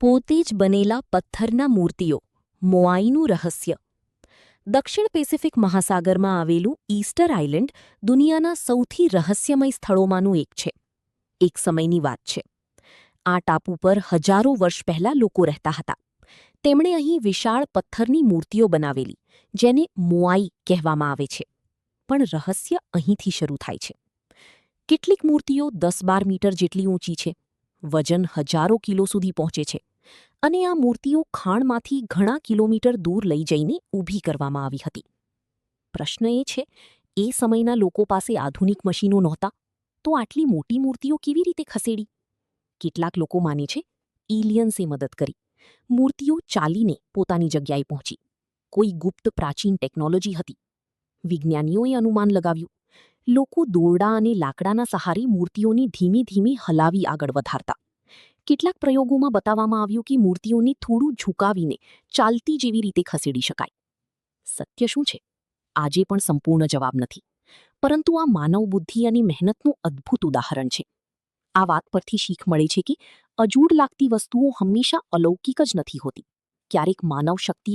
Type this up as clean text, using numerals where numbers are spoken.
પોતે જ બનેલા પથ્થરના મૂર્તિઓ મોઆઈનું રહસ્ય. દક્ષિણ પેસિફિક મહાસાગરમાં આવેલું ઈસ્ટર આઇલેન્ડ દુનિયાના સૌથી રહસ્યમય સ્થળોમાંનું એક છે. એક સમયની વાત છે. આ ટાપુ પર હજારો વર્ષ પહેલાં લોકો રહેતા હતા. તેમણે અહીં વિશાળ પથ્થરની મૂર્તિઓ બનાવેલી, જેને મોઆઈ કહેવામાં આવે છે. પણ રહસ્ય અહીંથી શરૂ થાય છે. કેટલીક મૂર્તિઓ 10-12 મીટર જેટલી ઊંચી છે, વજન હજારો કિલો સુધી પહોંચે છે, અને આ મૂર્તિઓ ખાણમાંથી ઘણા કિલોમીટર દૂર લઈ જઈને ઊભી કરવામાં આવી હતી. પ્રશ્ન એ છે, એ સમયના લોકો પાસે આધુનિક મશીનો નહોતા, તો આટલી મોટી મૂર્તિઓ કેવી રીતે ખસેડી? કેટલાક લોકો માને છે, એલિયન્સે મદદ કરી. મૂર્તિઓ ચાલીને પોતાની જગ્યાએ પહોંચી. કોઈ ગુપ્ત પ્રાચીન ટેકનોલોજી હતી. વિજ્ઞાનીઓએ અનુમાન લગાવ્યું. લોકો દોરડા અને લાકડાના સહારે મૂર્તિઓને ધીમે ધીમે હલાવી આગળ વધારતા. કેટલાક પ્રયોગોમાં બતાવવામાં આવ્યું કે મૂર્તિઓને થોડું ઝુકાવીને ચાલતી જેવી રીતે ખસેડી શકાય. સત્ય શું છે? આજે પણ સંપૂર્ણ જવાબ નથી. પરંતુ આ માનવ બુદ્ધિ અને મહેનતનું અદ્ભુત ઉદાહરણ છે. આ વાત પરથી શીખ મળે છે કે અજૂડ લાગતી વસ્તુઓ હંમેશા અલૌકિક જ નથી હોતી. ક્યારેક માનવ શક્તિ